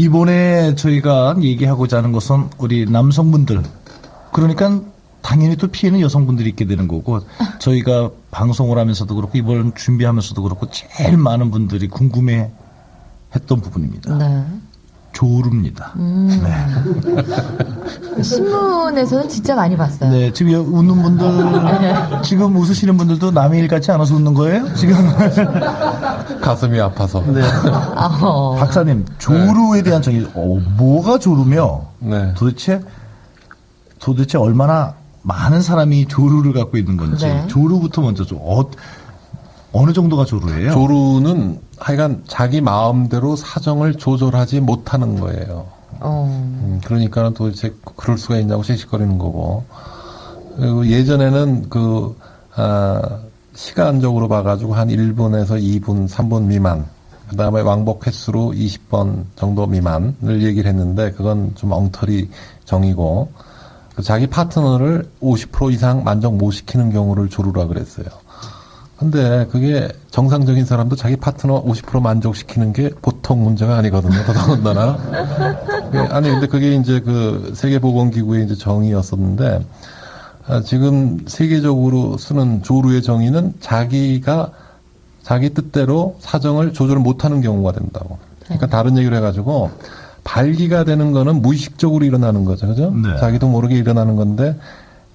이번에 저희가 얘기하고자 하는 것은 우리 남성분들, 그러니까 당연히 또 피해는 여성분들이 있게 되는 거고, 저희가 방송을 하면서도 그렇고 이번 준비하면서도 그렇고 제일 많은 분들이 궁금해 했던 부분입니다. 네. 조루입니다. 네. 신문에서는 진짜 많이 봤어요. 네, 지금 웃는 분들, 지금 웃으시는 분들도 남의 일 같지 않아서 웃는 거예요? 지금. 가슴이 아파서. 네. 박사님, 조루에 대한 정의, 뭐가 조루며, 네. 도대체 얼마나 많은 사람이 조루를 갖고 있는 건지, 네. 조루부터 먼저 좀, 어느 정도가 조루예요? 조루는 하여간 자기 마음대로 사정을 조절하지 못하는 거예요. 그러니까 도대체 그럴 수가 있냐고 씩씩거리는 거고. 그리고 예전에는 시간적으로 봐가지고 한 1분에서 2분, 3분 미만, 그 다음에 왕복 횟수로 20번 정도 미만을 얘기를 했는데 그건 좀 엉터리 정의고, 자기 파트너를 50% 이상 만족 못 시키는 경우를 조루라 그랬어요. 근데 그게 정상적인 사람도 자기 파트너 50% 만족시키는 게 보통 문제가 아니거든요. 더더군다나. 아니, 근데 그게 이제 그 세계보건기구의 이제 정의였었는데, 지금 세계적으로 쓰는 조루의 정의는 자기가 자기 뜻대로 사정을 조절 못하는 경우가 된다고. 그러니까 다른 얘기를 해가지고, 발기가 되는 거는 무의식적으로 일어나는 거죠. 그죠? 네. 자기도 모르게 일어나는 건데,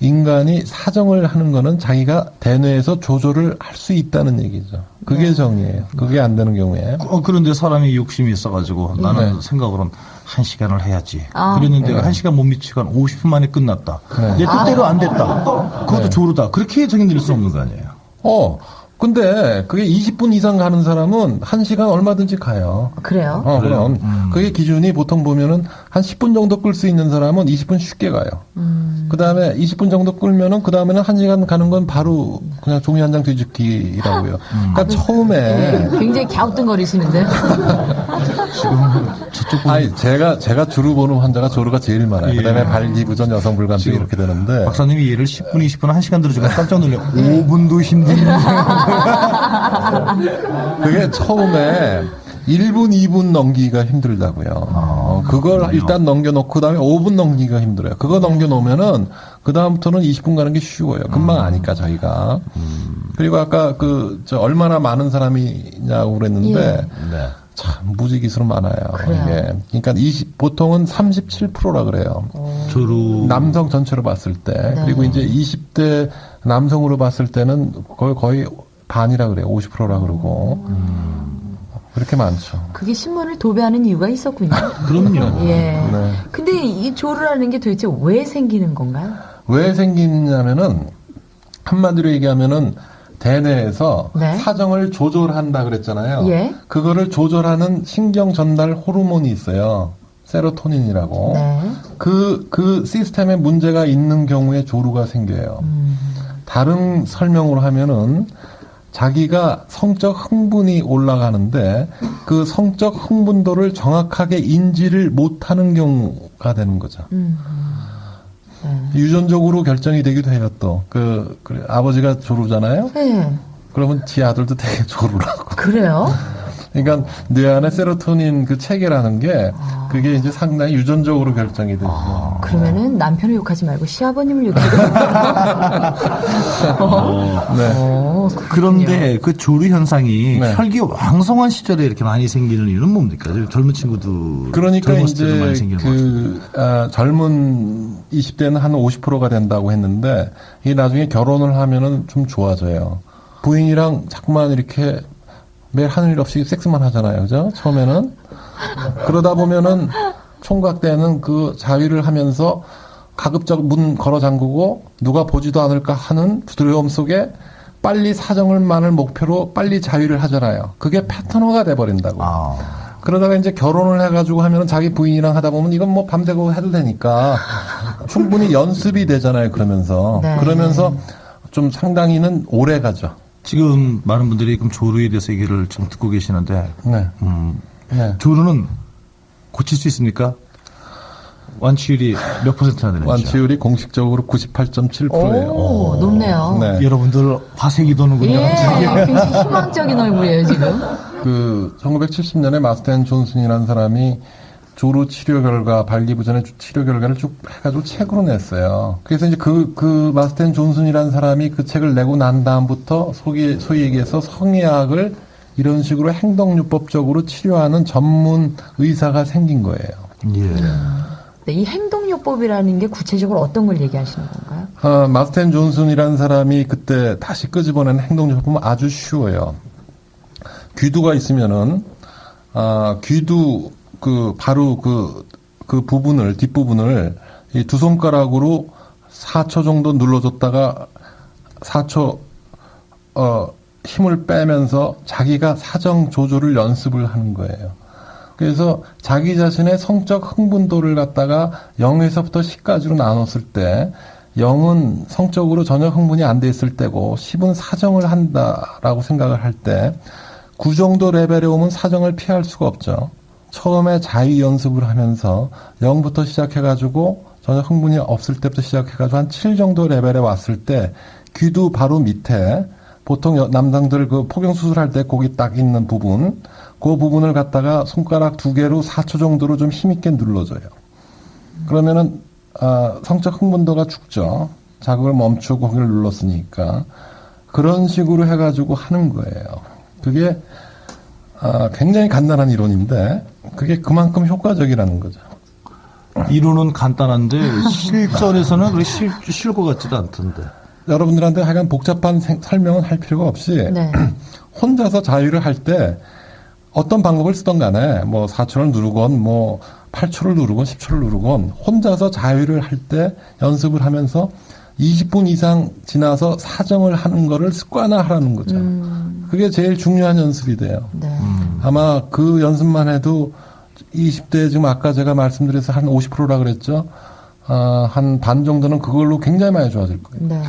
인간이 사정을 하는 거는 자기가 대뇌에서 조절을 할 수 있다는 얘기죠. 그게 정의예요. 그게 안 되는 경우에. 그런데 사람이 욕심이 있어가지고 나는 생각으로는 1시간을 해야지. 그랬는데 1시간 못 미치고 한 50분 만에 끝났다. 내 뜻대로 안 됐다. 그것도 조루다. 그렇게 정의 내릴 수 없는 거 아니에요? 근데 그게 20분 이상 가는 사람은 1시간 얼마든지 가요. 그래요? 그럼. 그게 기준이 보통 보면은 한 10분 정도 끌 수 있는 사람은 20분 쉽게 가요. 그 다음에 20분 정도 끌면은 그 다음에는 1시간 가는 건 바로 그냥 종이 한 장 뒤집기라고요. 그러니까 처음에. 굉장히 갸우뚱거리시는데. 지금 저쪽 아니, 제가 주로 보는 환자가 조루가 제일 많아요. 예. 그 다음에 발기부전 여성 불감증 이렇게 되는데. 박사님이 얘를 10분, 20분, 1시간 들어주고 깜짝 놀래. 5분도 힘든. 그게 처음에 1분, 2분 넘기기가 힘들다고요. 그걸 일단 넘겨놓고 그다음에 5분 넘기기가 힘들어요. 그거 넘겨놓으면은 그다음부터는 20분 가는 게 쉬워요. 금방 아니까 자기가. 그리고 아까 얼마나 많은 사람이냐고 그랬는데 네. 참 무지기수로 많아요. 그래요. 이게. 그러니까 보통은 37%라 그래요. 조루. 남성 전체로 봤을 때. 네. 그리고 이제 20대 남성으로 봤을 때는 거의 반이라 그래요. 50%라 그러고. 그렇게 많죠. 그게 신문을 도배하는 이유가 있었군요. 그럼요. 예. 네. 근데 이 조루라는 게 도대체 왜 생기는 건가요? 왜 생기냐면은 한마디로 얘기하면은 대뇌에서 네. 사정을 조절한다 그랬잖아요. 예. 그거를 조절하는 신경 전달 호르몬이 있어요. 세로토닌이라고. 네. 그 시스템에 문제가 있는 경우에 조루가 생겨요. 다른 설명으로 하면은 자기가 성적 흥분이 올라가는데 그 성적 흥분도를 정확하게 인지를 못하는 경우가 되는 거죠. 유전적으로 결정이 되기도 해요. 또 아버지가 조루잖아요. 네. 그러면 지 아들도 되게 조루라고. 그래요? 그러니까 뇌 안에 세로토닌 그 체계라는 게 그게 이제 상당히 유전적으로 결정이 되죠. 그러면은 남편을 욕하지 말고 시아버님을 욕해도. 네. 그런데 그 조루 현상이 네. 혈기 왕성한 시절에 이렇게 많이 생기는 이유는 뭡니까? 젊은 친구들. 그러니까 젊었을 때도 많이 이제 생기는 것 같아요. 젊은 20대는 한 50%가 된다고 했는데 이게 나중에 결혼을 하면은 좀 좋아져요. 부인이랑 자꾸만 이렇게 매일 하는 일 없이 섹스만 하잖아요. 그죠? 처음에는. 그러다 보면은 총각 때는 그 자위를 하면서 가급적 문 걸어 잠그고 누가 보지도 않을까 하는 두려움 속에 빨리 사정을만을 목표로 빨리 자위를 하잖아요. 그게 패턴화가 돼버린다고. 그러다가 이제 결혼을 해가지고 하면은 자기 부인이랑 하다 보면 이건 뭐 밤새고 해도 되니까 충분히 연습이 되잖아요. 그러면서. 네. 그러면서 좀 상당히는 오래 가죠. 지금 많은 분들이 그럼 조루에 대해서 얘기를 지금 듣고 계시는데, 네. 네. 조루는 고칠 수 있습니까? 완치율이 몇 퍼센트나 되는지. 완치율이 공식적으로 98.7%예요. 오, 높네요. 네. 여러분들 화색이 도는군요. 예, 굉장히 희망적인 얼굴이에요, 지금. 1970년에 마스텐 존슨이라는 사람이 조루 치료 결과, 발기부전의 치료 결과를 쭉 해가지고 책으로 냈어요. 그래서 이제 그 마스텐 존슨이라는 사람이 그 책을 내고 난 다음부터 소위 얘기해서 성의학을 이런 식으로 행동요법적으로 치료하는 전문 의사가 생긴 거예요. 예. 네, 이 행동요법이라는 게 구체적으로 어떤 걸 얘기하시는 건가요? 마스텐 존슨이라는 사람이 그때 다시 끄집어낸 행동요법은 아주 쉬워요. 귀두가 있으면은, 귀두, 바로 그 부분을, 뒷부분을 이 두 손가락으로 4초 정도 눌러줬다가 4초, 힘을 빼면서 자기가 사정 조절을 연습을 하는 거예요. 그래서 자기 자신의 성적 흥분도를 갖다가 0에서부터 10까지로 나눴을 때 0은 성적으로 전혀 흥분이 안 돼 있을 때고 10은 사정을 한다라고 생각을 할 때 9 정도 레벨에 오면 사정을 피할 수가 없죠. 처음에 자위 연습을 하면서 0부터 시작해가지고 전혀 흥분이 없을 때부터 시작해가지고 한 7 정도 레벨에 왔을 때 귀도 바로 밑에 보통 남성들 그 포경 수술할 때 거기 딱 있는 부분, 그 부분을 갖다가 손가락 2개로 4초 정도로 좀 힘있게 눌러줘요. 그러면은 성적 흥분도가 죽죠. 자극을 멈추고 거기를 눌렀으니까. 그런 식으로 해가지고 하는 거예요. 그게 굉장히 간단한 이론인데 그게 그만큼 효과적이라는 거죠. 이론은 간단한데 실전에서는 그렇게 쉬울 것 같지도 않던데. 여러분들한테 하여간 복잡한 설명은 할 필요가 없이 네. 혼자서 자위를 할 때 어떤 방법을 쓰던 간에 뭐 4초를 누르건 뭐 8초를 누르건 10초를 누르건 혼자서 자위를 할 때 연습을 하면서 20분 이상 지나서 사정을 하는 거를 습관화하라는 거죠. 그게 제일 중요한 연습이 돼요. 네. 아마 그 연습만 해도 20대 지금 아까 제가 말씀드려서 한 50%라 그랬죠. 한 반 정도는 그걸로 굉장히 많이 좋아질 거예요. 네.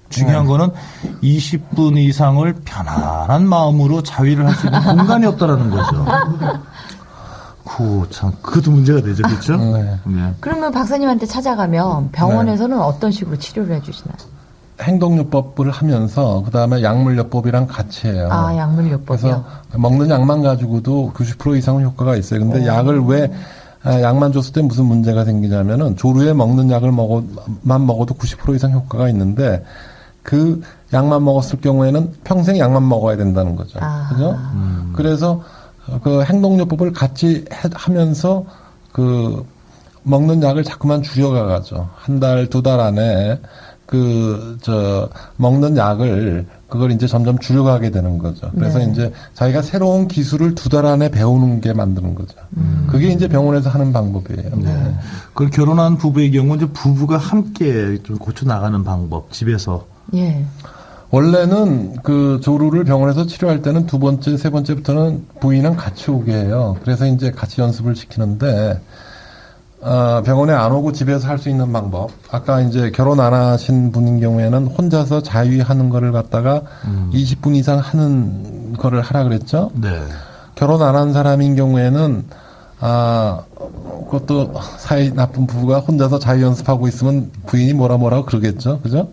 중요한 거는 20분 이상을 편안한 마음으로 자위를 할 수 있는 공간이 없다라는 거죠. 참, 그것도 문제가 되죠, 그렇죠? 네. 네. 그러면 박사님한테 찾아가면 병원에서는 어떤 식으로 치료를 해주시나요? 행동요법을 하면서 그다음에 약물요법이랑 같이 해요. 약물요법이요? 그래서 먹는 약만 가지고도 90% 이상은 효과가 있어요. 근데 약을 왜 약만 줬을 때 무슨 문제가 생기냐면은 조루에 먹는 약을 먹어도 90% 이상 효과가 있는데 그 약만 먹었을 경우에는 평생 약만 먹어야 된다는 거죠. 그죠? 그래서 그 행동요법을 같이 하면서 그 먹는 약을 자꾸만 줄여가죠. 한 달, 2달 안에 먹는 약을 그걸 이제 점점 줄여가게 되는 거죠. 그래서 네. 이제 자기가 새로운 기술을 2달 안에 배우는 게 만드는 거죠. 그게 이제 병원에서 하는 방법이에요. 네. 그 결혼한 부부의 경우 이제 부부가 함께 좀 고쳐 나가는 방법, 집에서. 예. 원래는 그 조루를 병원에서 치료할 때는 2번째, 3번째부터는 부인은 같이 오게 해요. 그래서 이제 같이 연습을 시키는데, 병원에 안 오고 집에서 할 수 있는 방법. 아까 이제 결혼 안 하신 분인 경우에는 혼자서 자위하는 거를 갖다가 20분 이상 하는 거를 하라 그랬죠? 네. 결혼 안 한 사람인 경우에는, 그것도 사이 나쁜 부부가 혼자서 자위 연습하고 있으면 부인이 뭐라고 그러겠죠? 그죠?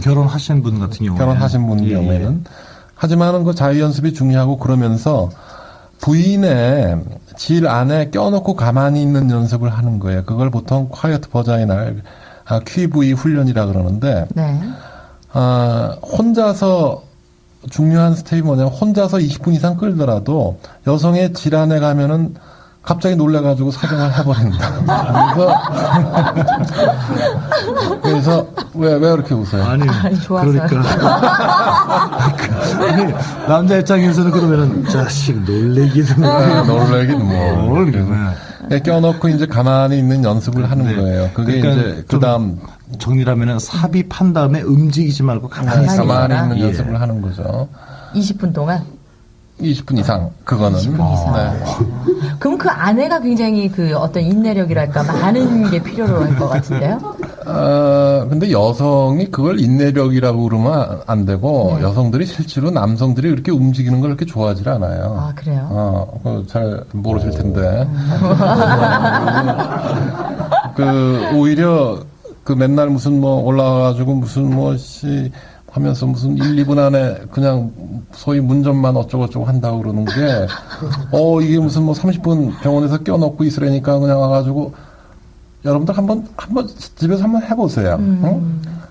결혼하신 분 같은 경우에. 결혼하신 분 예, 경우에는. 하지만은 그 자위 연습이 중요하고 그러면서 부인의 질 안에 껴놓고 가만히 있는 연습을 하는 거예요. 그걸 보통 quiet 버자이널, QV 훈련이라 그러는데, 네. 혼자서 중요한 스텝이 뭐냐면 혼자서 20분 이상 끌더라도 여성의 질 안에 가면은 갑자기 놀래가지고 사정을 해버린다. 그래서 왜 이렇게 웃어요? 아니, 좋아서요. 그러니까. 아니, 남자 입장에서는 그러면은, 자식, 놀래기는. 놀래긴 뭐. 그래서 껴놓고 이제 가만히 있는 연습을 하는 네. 거예요. 그게 그러니까 이제 그 다음. 정리하면은 삽입한 다음에 움직이지 말고 가만히 있어. 가만히 있는 예. 연습을 하는 거죠. 20분 동안? 20분 이상, 그거는. 20분 이상. 네. 그럼 그 아내가 굉장히 그 어떤 인내력이랄까 많은 게 필요로 할 것 같은데요? 근데 여성이 그걸 인내력이라고 그러면 안 되고, 네. 여성들이 실제로 남성들이 그렇게 움직이는 걸 그렇게 좋아하지 않아요. 그래요? 잘 모르실 텐데. 오히려 맨날 무슨 올라와가지고 무슨 하면서 무슨 1, 2분 안에 그냥 소위 문전만 어쩌고저쩌고 한다고 그러는 게, 이게 무슨 뭐 30분 병원에서 껴놓고 있으라니까 그냥 와가지고, 여러분들 한번 집에서 한번 해보세요.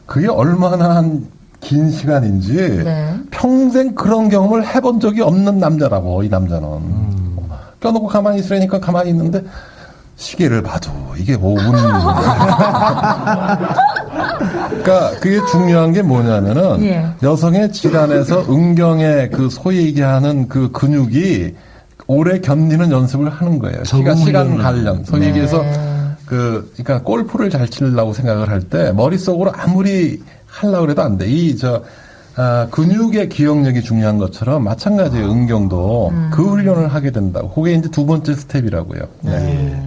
그게 얼마나 긴 시간인지, 네. 평생 그런 경험을 해본 적이 없는 남자라고, 이 남자는. 껴놓고 가만히 있으라니까 가만히 있는데, 시계를 봐도 이게 5분. 그러니까 그게 중요한 게 뭐냐면은 예. 여성의 질환에서 응경의 그 소위 얘기하는 그 근육이 오래 견디는 연습을 하는 거예요. 시간 관련. 소위 얘기해서 그러니까 골프를 잘 치려고 생각을 할 때 머릿속으로 아무리 하려고 해도 안 돼. 근육의 기억력이 중요한 것처럼 마찬가지예요. 응경도 그 훈련을 하게 된다고. 그게 이제 두 번째 스텝이라고요. 네.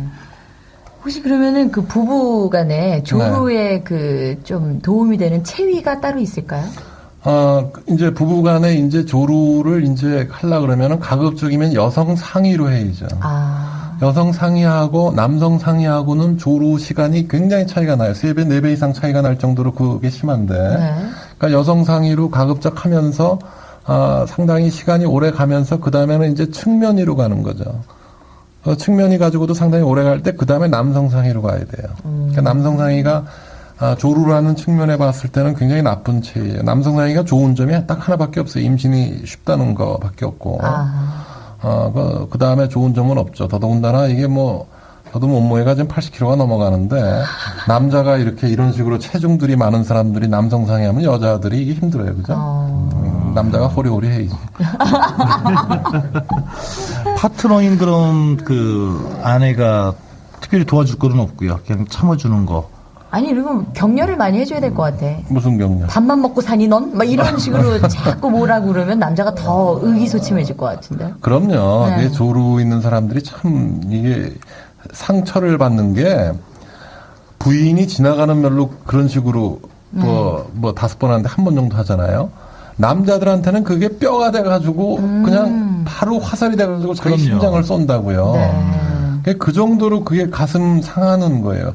혹시 그러면은 그 부부 간에 조루에 그 좀 도움이 되는 체위가 따로 있을까요? 이제 부부 간에 이제 조루를 이제 하려고 그러면은 가급적이면 여성 상의로 해야죠. 여성 상의하고 남성 상의하고는 조루 시간이 굉장히 차이가 나요. 3배, 4배 이상 차이가 날 정도로 그게 심한데. 네. 그러니까 여성 상의로 가급적 하면서, 상당히 시간이 오래 가면서 그 다음에는 이제 측면위로 가는 거죠. 측면이 가지고도 상당히 오래 갈 때 그 다음에 남성 상의로 가야 돼요. 그러니까 남성 상의가 조루라는 측면에 봤을 때는 굉장히 나쁜 체이에요. 남성 상의가 좋은 점이 딱 하나밖에 없어요. 임신이 쉽다는 거밖에 없고. 그 다음에 좋은 점은 없죠. 더더군다나 이게 저도 몸무게가 지금 80kg가 넘어가는데, 남자가 이런 식으로 체중들이 많은 사람들이 남성 상의 하면 여자들이 이게 힘들어요. 그죠? 남자가 호리호리해야지. 파트너인 그런 그 아내가 특별히 도와줄 거는 없고요. 그냥 참아주는 거. 아니, 그리고 격려를 많이 해줘야 될 것 같아. 무슨 격려? 밥만 먹고 사니 넌? 막 이런 식으로 자꾸 뭐라고 그러면 남자가 더 의기소침해질 것 같은데. 그럼요. 네. 이게 조루 있는 사람들이 참 이게 상처를 받는 게, 부인이 지나가는 별로 그런 식으로 뭐 5번 하는데 한 번 정도 하잖아요. 남자들한테는 그게 뼈가 돼가지고 그냥 바로 화살이 돼가지고 자기 그럼요. 심장을 쏜다고요. 네. 그 정도로 그게 가슴 상하는 거예요.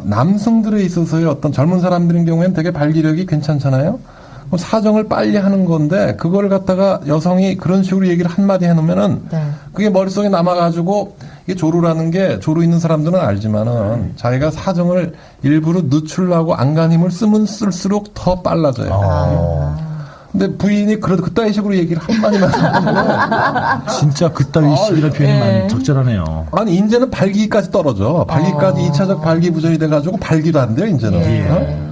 남성들에 있어서의 어떤 젊은 사람들인 경우에는 되게 발기력이 괜찮잖아요. 그럼 사정을 빨리 하는 건데, 그걸 갖다가 여성이 그런 식으로 얘기를 한마디 해놓으면은, 네. 그게 머릿속에 남아가지고, 이게 조루라는 게, 조루 있는 사람들은 알지만은, 자기가 사정을 일부러 늦추려고 안간 힘을 쓰면 쓸수록 더 빨라져요. 근데 부인이 그따위 식으로 얘기를 한마디만 하면, 진짜 그따위 식이라는 표현이 네. 많이 적절하네요. 아니, 이제는 발기까지 떨어져. 발기까지 2차적 발기부전이 돼가지고 발기도 안 돼요, 이제는. 예.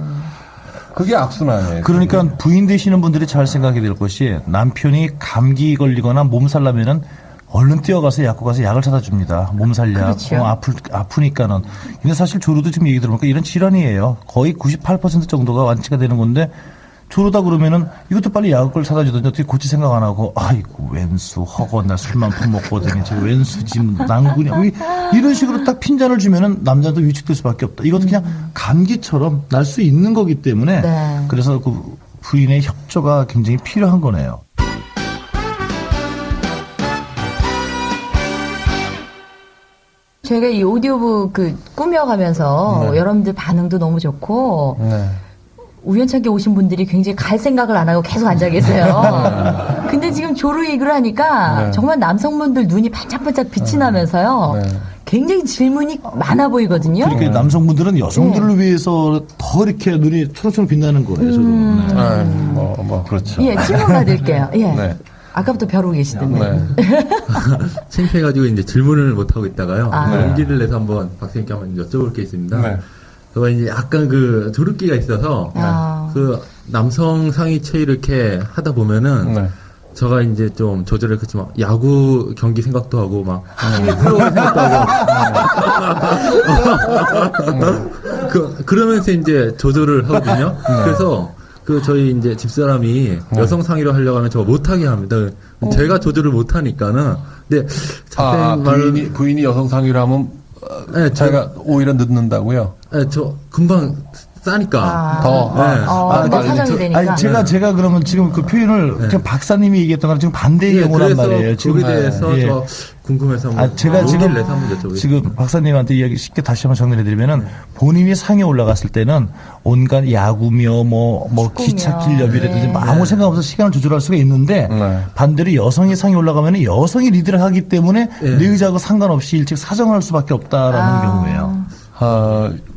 그게 악순환이에요. 그러니까 부인 되시는 분들이 잘 생각이 될 것이, 남편이 감기 걸리거나 몸살 나면은 얼른 뛰어가서 약국 가서 약을 사다 줍니다. 몸살약. 그렇죠. 아프니까는. 근데 사실 조루도 지금 얘기 들어보니까 이런 질환이에요. 거의 98% 정도가 완치가 되는 건데, 조르다 그러면은 이것도 빨리 약을 사다 주더니 어떻게 고칠 생각 안 하고, 아이고 웬수 허거 나 술만 퍼먹거든요. 저 웬수지 난구냐 이런 식으로 딱 핀잔을 주면은 남자도 위축될 수밖에 없다. 이것도 그냥 감기처럼 날 수 있는 거기 때문에 네. 그래서 그 부인의 협조가 굉장히 필요한 거네요. 저희가 이 오디오북 꾸며가면서 네. 여러분들 반응도 너무 좋고, 네. 우연찮게 오신 분들이 굉장히 갈 생각을 안 하고 계속 앉아 계세요. 근데 지금 조루 얘기를 하니까 네. 정말 남성분들 눈이 반짝반짝 빛이 나면서요. 네. 굉장히 질문이 많아 보이거든요. 그러니까 남성분들은 여성들을 위해서 더 이렇게 눈이 초록초록 빛나는 거예요. 저도. 네. 그렇죠. 예, 질문 받을게요. 예. 네. 아까부터 벼르고 계시던데. 네. 창피해가지고 이제 질문을 못하고 있다가요. 아. 용기를 내서 한번 박사님께 한번 여쭤볼 게 있습니다. 네. 제가 이제 약간 그 조르기가 있어서 아. 그 남성 상의 체위 이렇게 하다 보면은 네. 제가 이제 좀 조절을 그렇지만 야구 경기 생각도 하고 막 힘이 풀어오는 생각도 하고 그러면서 이제 조절을 하거든요. 그래서 그 저희 이제 집사람이 여성 상의로 하려고 하면 저 못하게 합니다. 제가 조절을 못하니까는. 근데 자세히 부인이 여성 상의로 하면 네, 자기가 오히려 늦는다고요? 네, 저 금방 싸니까. 더. 네. 더 빨리. 사정이 되니까. 아니 제가 그러면 지금 그 표현을 지금 박사님이 얘기했던 거랑 지금 반대의 예, 경우란 그래서 말이에요. 거기에 대해서 예. 저 궁금해서 한번 제가 지금 내서 한번 여쭤보겠습니다. 지금 박사님한테 이야기 쉽게 다시 한번 정리해드리면은 본인이 상에 올라갔을 때는 온갖 야구며 뭐 축구며. 기찻길 옆이라든지 네. 뭐 아무 생각 없어 시간을 조절할 수가 있는데 네. 반대로 여성이 상에 올라가면은 여성이 리드를 하기 때문에 네. 내 의지하고 상관없이 일찍 사정할 수밖에 없다라는 경우예요.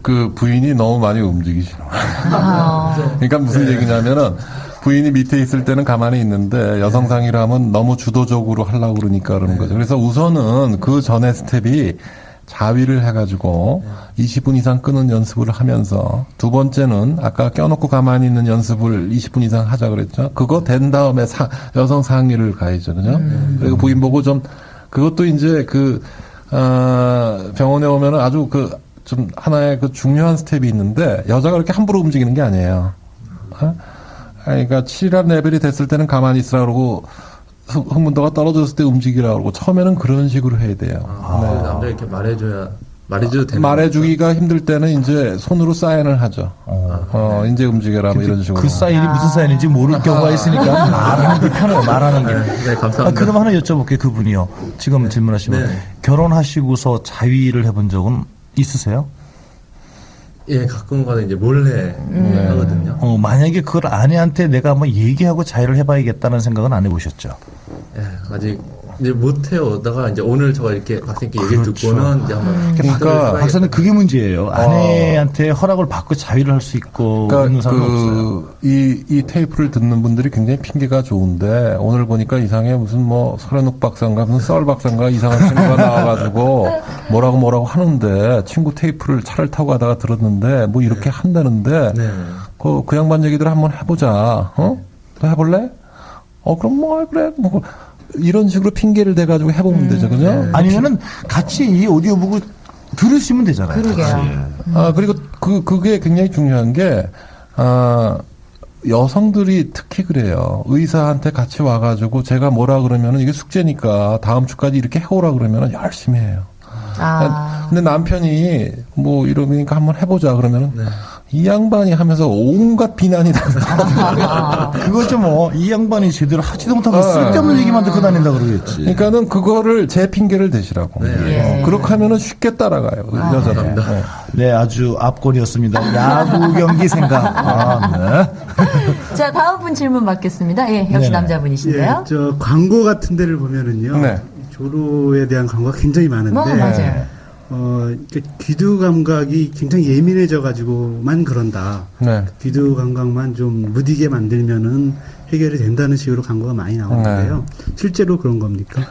그 부인이 너무 많이 움직이시는 거예요. 아. 그러니까 무슨 얘기냐면은 부인이 밑에 있을 때는 가만히 있는데 여성 상의를 하면 너무 주도적으로 하려고 그러니까 그러는 거죠. 그래서 우선은 그 전에 스텝이 자위를 해가지고 20분 이상 끄는 연습을 하면서 두 번째는 아까 껴놓고 가만히 있는 연습을 20분 이상 하자 그랬죠. 그거 된 다음에 여성 상의를 가야죠. 그죠? 그리고 부인 보고 좀 그것도 이제 병원에 오면은 아주 좀 하나의 중요한 스텝이 있는데 여자가 그렇게 함부로 움직이는 게 아니에요. 그러니까 치밀한 레벨이 됐을 때는 가만히 있으라 그러고 흥분도가 떨어졌을 때 움직이라 그러고 처음에는 그런 식으로 해야 돼요. 남자 이렇게 말해줘도 되는 말해주기가 힘들 때는 이제 손으로 사인을 하죠. 이제 움직여라 뭐 이런 식으로. 그 사인이 무슨 사인인지 모를 경우가 있으니까 말하는 게 편해요. 말하는 게. 네, 감사합니다. 그럼 하나 여쭤볼게요. 그분이요. 지금 질문하시면 네. 결혼하시고서 자위를 해본 적은 있으세요? 예, 가끔가다 이제 몰래 하거든요. 만약에 그걸 아내한테 내가 한번 얘기하고 자위를 해봐야겠다는 생각은 안 해보셨죠? 예, 아직 이제 못해오다가 이제 오늘 저가 이렇게 박사님께 얘기를 그렇죠. 듣고는 이제 한번 그러니까 박사님 그게 문제예요. 아내한테 허락을 받고 자위를 할 수 있고 있는 사람은 없어요. 이 테이프를 듣는 분들이 굉장히 핑계가 좋은데 오늘 보니까 이상해 무슨 뭐 설현욱 박사인가 무슨 썰 박사인가 이상한 친구가 나와가지고 뭐라고 하는데 친구 테이프를 차를 타고 가다가 들었는데 뭐 이렇게 한다는데 네. 그 양반 얘기들 한번 해보자. 너 해볼래? 그럼 뭐 그래 뭐 이런 식으로 핑계를 대가지고 해보면 되죠, 그죠? 아니면은 같이 이 오디오북을 들으시면 되잖아요. 그러게요. 그리고 그게 굉장히 중요한 게, 여성들이 특히 그래요. 의사한테 같이 와가지고 제가 뭐라 그러면은 이게 숙제니까 다음 주까지 이렇게 해오라 그러면은 열심히 해요. 근데 남편이 뭐 이러니까 한번 해보자 그러면은 이 양반이 하면서 온갖 비난이 다. 그거죠 뭐. 이 양반이 제대로 하지도 못하고 쓸데없는 얘기만 듣고 다닌다 그러겠지. 그러니까는 그거를 제 핑계를 대시라고. 예. 그렇게 하면은 쉽게 따라가요. 여자들. 네. 네, 아주 압권이었습니다. 야구 경기 생각. 네. 자, 다음 분 질문 받겠습니다. 예, 역시 네네. 남자분이신데요. 저 광고 같은 데를 보면은요. 네. 조로에 대한 광고가 굉장히 많은데 맞아요. 귀두 감각이 굉장히 예민해져가지고만 그런다. 네. 귀두 감각만 좀 무디게 만들면은 해결이 된다는 식으로 광고가 많이 나오는데요. 실제로 그런 겁니까?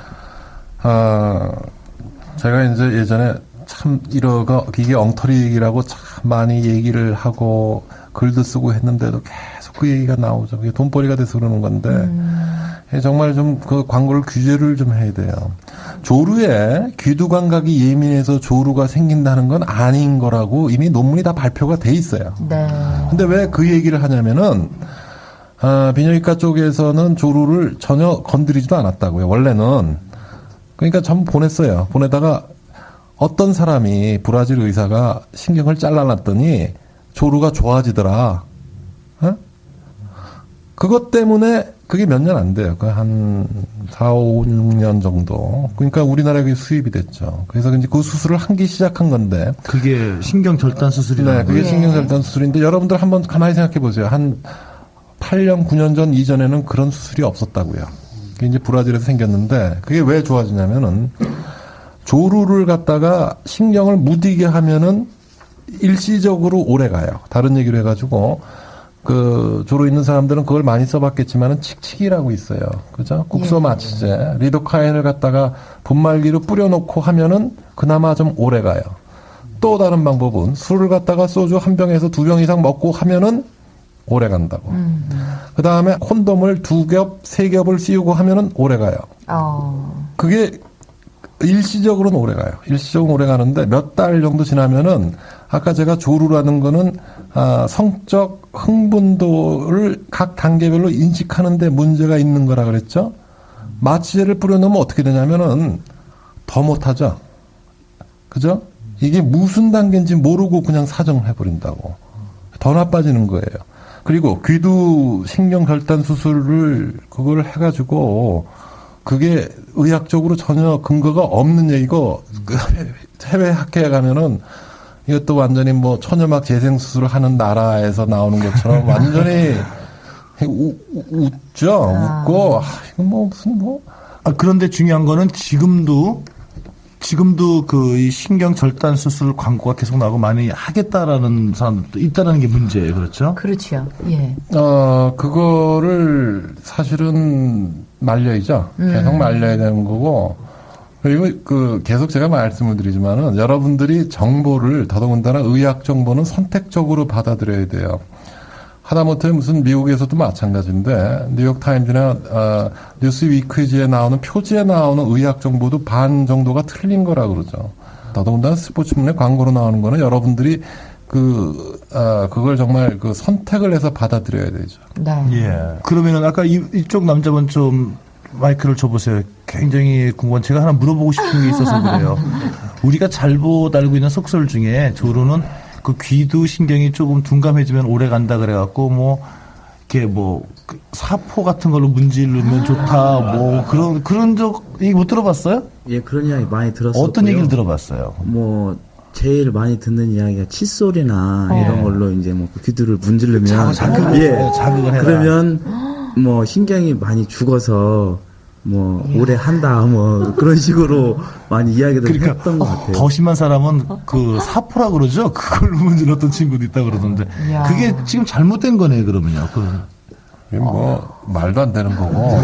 제가 이제 예전에 참 이게 엉터리 얘기라고 참 많이 얘기를 하고 글도 쓰고 했는데도 계속 그 얘기가 나오죠. 그게 돈벌이가 돼서 그러는 건데 정말 좀 그 광고를 규제를 좀 해야 돼요. 조루에 귀두 감각이 예민해서 조루가 생긴다는 건 아닌 거라고 이미 논문이 다 발표가 돼 있어요. 네. 근데 왜 그 얘기를 하냐면은 비뇨기과 쪽에서는 조루를 전혀 건드리지도 않았다고요. 원래는. 그러니까 전부 보냈어요. 보내다가 어떤 사람이 브라질 의사가 신경을 잘라놨더니 조루가 좋아지더라. 그것 때문에 그게 몇 년 안 돼요. 한 4, 5, 6년 정도. 그러니까 우리나라에 그게 수입이 됐죠. 그래서 이제 그 수술을 한기 시작한 건데. 그게 신경 절단 수술이라는 네, 그게 거예요. 신경절단 수술인데 여러분들 한번 가만히 생각해 보세요. 한 8년, 9년 전 이전에는 그런 수술이 없었다고요. 그게 이제 브라질에서 생겼는데 그게 왜 좋아지냐면은 조루를 갖다가 신경을 무디게 하면은 일시적으로 오래 가요. 다른 얘기로 해가지고 조로 있는 사람들은 그걸 많이 써봤겠지만은 칙칙이라고 있어요. 그죠? 국소마취제, 리도카인을 갖다가 분말기로 뿌려놓고 하면은 그나마 좀 오래 가요. 또 다른 방법은 술을 갖다가 소주 한 병에서 2병 이상 먹고 하면은 오래 간다고. 그 다음에 콘돔을 2겹, 3겹을 씌우고 하면은 오래 가요. 그게 일시적으로는 오래 가요. 일시적으로는 오래 가는데 몇 달 정도 지나면은 아까 제가 조루라는 거는 성적 흥분도를 각 단계별로 인식하는데 문제가 있는 거라 그랬죠. 마취제를 뿌려놓으면 어떻게 되냐면은 더 못하죠. 그죠? 이게 무슨 단계인지 모르고 그냥 사정을 해버린다고. 더 나빠지는 거예요. 그리고 귀두 신경결단 수술을 그걸 해가지고 그게 의학적으로 전혀 근거가 없는 얘기고 그 해외 학회에 가면은 이것도 완전히 뭐 초녀막 재생 수술을 하는 나라에서 나오는 것처럼 완전히 웃죠. 웃고 이거 뭐 무슨 뭐 그런데 중요한 거는 지금도 그 이 신경 절단 수술 광고가 계속 나오고 많이 하겠다라는 사람들도 있다라는 게 문제예요. 그렇죠? 그렇죠. 예. 그거를 사실은 말려야죠. 계속 말려야 되는 거고, 그리고 계속 제가 말씀을 드리지만은 여러분들이 정보를 더더군다나 의학 정보는 선택적으로 받아들여야 돼요. 하다못해 무슨 미국에서도 마찬가지인데 뉴욕타임즈나 뉴스위크지에 나오는 표지에 나오는 의학 정보도 반 정도가 틀린 거라 그러죠. 더더군다나 스포츠문의 광고로 나오는 거는 여러분들이 그걸 정말 선택을 해서 받아들여야 되죠. 네. 예. 그러면은 아까 이쪽 남자분 좀 마이크를 줘보세요. 굉장히 궁금한 제가 하나 물어보고 싶은 게 있어서 그래요. 우리가 잘못 알고 있는 속설 중에 조루는 그 귀두 신경이 조금 둔감해지면 오래 간다 그래갖고 이렇게 사포 같은 걸로 문지르면 좋다 그런 적 얘기 못 들어봤어요? 예, 그런 이야기 많이 들었었고요. 어떤 얘기를 들어봤어요? 제일 많이 듣는 이야기가 칫솔이나 이런 걸로 이제 귀두를 문지르면 자극을 해라. 그러면 신경이 많이 죽어서 오래 한다 그런 식으로 많이 이야기를 했던 것 같아요. 더 심한 사람은 사포라 그러죠? 그걸 문질렀던 친구도 있다 그러던데 이야. 그게 지금 잘못된 거네요. 그러면요. 이게 말도 안 되는 거고.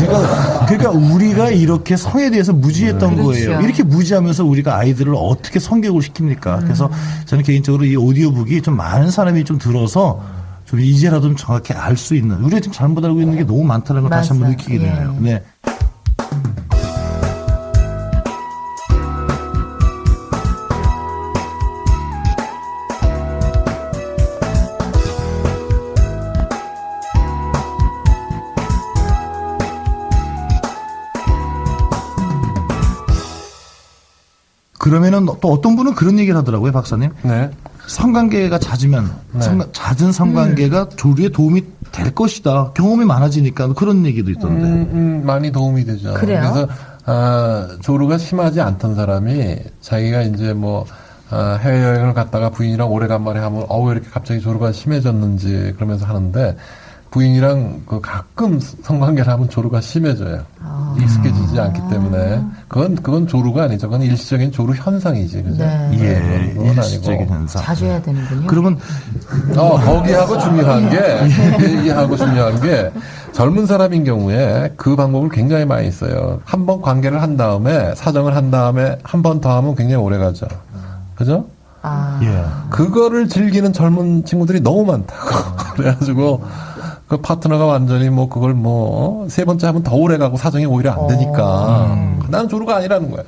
그러니까 우리가 이렇게 성에 대해서 무지했던 그렇죠. 거예요. 이렇게 무지하면서 우리가 아이들을 어떻게 성교육을 시킵니까? 그래서 저는 개인적으로 이 오디오북이 좀 많은 사람이 좀 들어서 좀 이제라도 좀 정확히 알 수 있는, 우리가 지금 잘못 알고 있는 게 너무 많다는 걸 다시 한번 느끼게 되네요. 네. 그러면은 또 어떤 분은 그런 얘기를 하더라고요, 박사님. 네. 성관계가 잦으면, 잦은 성관계가 조류에 도움이 될 것이다. 경험이 많아지니까 그런 얘기도 있던데. 많이 도움이 되죠. 그래요? 그래서, 조루가 심하지 않던 사람이 자기가 이제 해외여행을 갔다가 부인이랑 오래간만에 하면, 왜 이렇게 갑자기 조루가 심해졌는지 그러면서 하는데, 부인이랑 가끔 성관계를 하면 조루가 심해져요. 익숙해지지 않기 때문에. 그건 조루가 아니죠. 그건 일시적인 조루 현상이지. 그죠? 네. 예, 그건 일시적인 아니고. 현상. 자주 해야 되는군요. 그러면 거기하고 중요한 게, 젊은 사람인 경우에 그 방법을 굉장히 많이 써요. 한 번 관계를 한 다음에, 사정을 한 다음에, 한 번 더 하면 굉장히 오래 가죠. 그죠? 예. 그거를 즐기는 젊은 친구들이 너무 많다고. 그래가지고, 그 파트너가 완전히 그걸 세 번째 하면 더 오래 가고 사정이 오히려 안 되니까. 나는 조루가 아니라는 거야.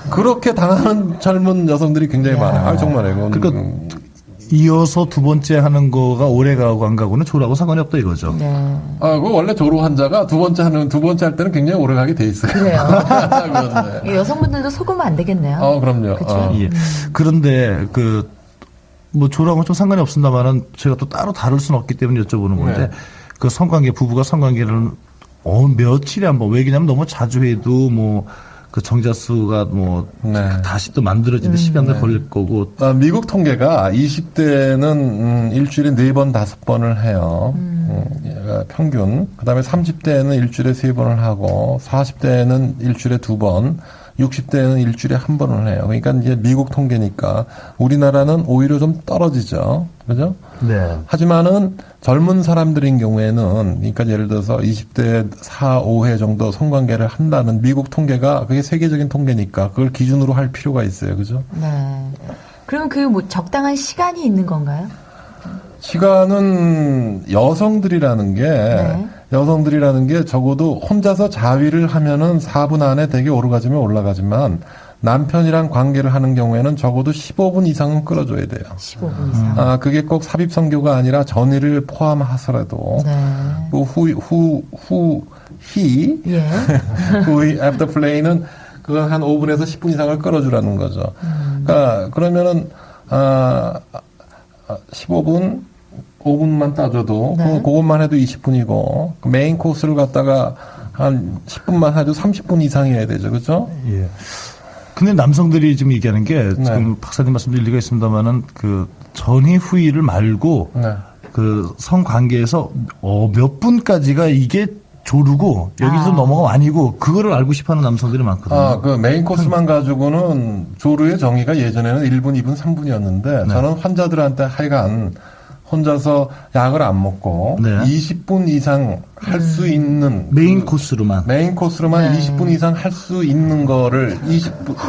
그렇게 당하는 젊은 여성들이 굉장히 많아요. 정말 이건. 그러니까 이어서 두 번째 하는 거가 오래 가고 안 가고는 조루하고 상관이 없다 이거죠. 네. 그 원래 조루 환자가 두 번째 할 때는 굉장히 오래 가게 돼 있어요. 그래요. 그런데. 여성분들도 속으면 안 되겠네요. 그럼요. 그쵸? 예. 그런데 조루하고는 좀 상관이 없습니다만은 제가 또 따로 다룰 수는 없기 때문에 여쭤보는 건데 그 부부가 성관계를 며칠에 한 번, 왜냐면 너무 자주 해도 그 정자수가 다시 또 만들어지는데 시간도 걸릴 거고. 미국 통계가 20대는 일주일에 4번, 5번을 해요. 평균. 그 다음에 30대는 일주일에 3번을 하고, 40대는 일주일에 2번, 60대는 일주일에 1번을 해요. 그러니까 이제 미국 통계니까 우리나라는 오히려 좀 떨어지죠. 그죠? 네. 하지만은 젊은 사람들인 경우에는, 그러니까 예를 들어서 20대 4, 5회 정도 성관계를 한다는 미국 통계가 그게 세계적인 통계니까 그걸 기준으로 할 필요가 있어요. 그죠? 네. 그럼 적당한 시간이 있는 건가요? 시간은 여성들이라는 게 적어도 혼자서 자위를 하면은 4분 안에 되게 오르가즘에 올라가지만 남편이랑 관계를 하는 경우에는 적어도 15분 이상은 끌어줘야 돼요. 15분 이상. 그게 꼭 삽입성교가 아니라 전이를 포함하더라도 네. after play는 그건 한 5분에서 10분 이상을 끌어주라는 거죠. 그러니까 그러면은 15분, 5분만 따져도 네. 그것만 해도 20분이고 메인 코스를 갖다가 한 10분만 해도 30분 이상이어야 되죠, 그렇죠? 예. 근데 남성들이 지금 얘기하는 게 네. 지금 박사님 말씀도 일리가 있습니다만은 그 전이 후이를 말고 네. 그 성관계에서 몇 분까지가 이게 조르고 여기서 넘어가 아니고 그거를 알고 싶어하는 남성들이 많거든요. 그 메인 코스만 가지고는 조루의 정의가 예전에는 1분, 2분, 3분이었는데 네. 저는 환자들한테 하여간 혼자서 약을 안 먹고 네. 20분 이상 할 수 있는 메인 코스로만. 메인 코스로만 네. 20분 이상 할 수 있는 거를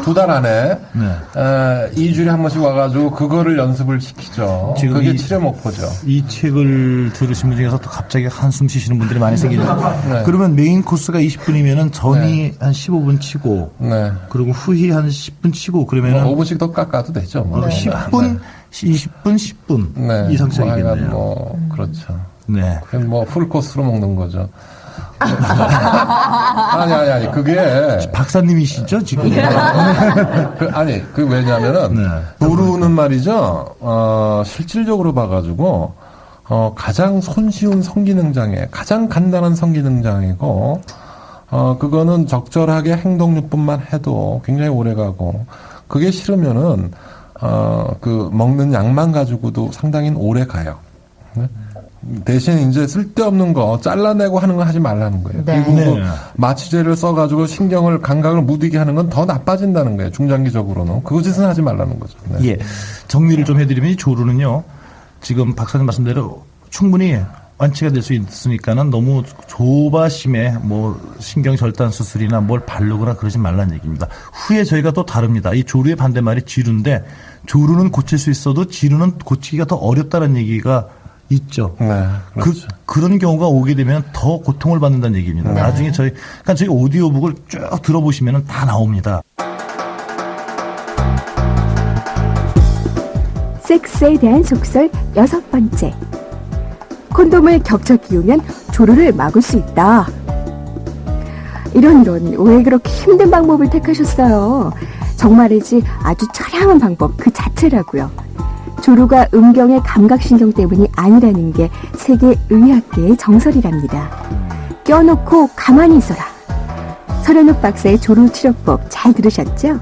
2달 안에 네. 2주일에 한 번씩 와가지고 그거를 연습을 시키죠. 지금 그게 이- 치료 목표죠. 이 책을 들으신 분 중에서 또 갑자기 한숨 쉬시는 분들이 많이 생기죠. 네. 그러면 메인 코스가 20분이면은 전이 네. 한 15분 치고 네. 그리고 후이 한 10분 치고 그러면은 5분씩 더 깎아도 되죠. 뭐. 10분, 20분, 10분 네. 이상 뭐 하여간 차이겠네요. 뭐 그렇죠. 네. 그냥 뭐 풀코스로 먹는 거죠. 아니, 그게, 박사님이시죠 지금? 왜냐면은, 네. 조루는 말이죠, 실질적으로 봐가지고, 가장 손쉬운 성기능장애, 가장 간단한 성기능장애고, 그거는 적절하게 행동요법만 해도 굉장히 오래 가고, 그게 싫으면은, 먹는 약만 가지고도 상당히 오래 가요. 네? 대신 이제 쓸데없는 거 잘라내고 하는 거 하지 말라는 거예요. 네. 그리고 네. 그 마취제를 써가지고 감각을 무디게 하는 건 더 나빠진다는 거예요. 중장기적으로는. 그 짓은 하지 말라는 거죠. 네. 예. 정리를 좀 해드리면 이 조루는요, 지금 박사님 말씀대로 충분히 완치가 될 수 있으니까는 너무 조바심에 뭐 신경절단 수술이나 뭘 바르거나 그러지 말라는 얘기입니다. 후에 저희가 또 다릅니다. 이 조루의 반대말이 지루인데 조루는 고칠 수 있어도 지루는 고치기가 더 어렵다는 얘기가 있죠. 네, 그렇죠. 그런 경우가 오게 되면 더 고통을 받는다는 얘기입니다. 네. 나중에 그러니까 저희 오디오북을 쭉 들어보시면 다 나옵니다. 섹스에 대한 속설 6번째. 콘돔을 격쳐 끼우면 조루를 막을 수 있다. 이런 왜 그렇게 힘든 방법을 택하셨어요? 정말이지 아주 처량한 방법 그 자체라고요. 조루가 음경의 감각신경 때문이 아니라는 게 세계 의학계의 정설이랍니다. 껴놓고 가만히 있어라. 설현욱 박사의 조루 치료법 잘 들으셨죠?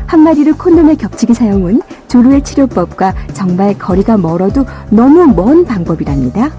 한 마리를 콘돔에 겹치기 사용은 조루의 치료법과 정말 거리가 멀어도 너무 먼 방법이랍니다.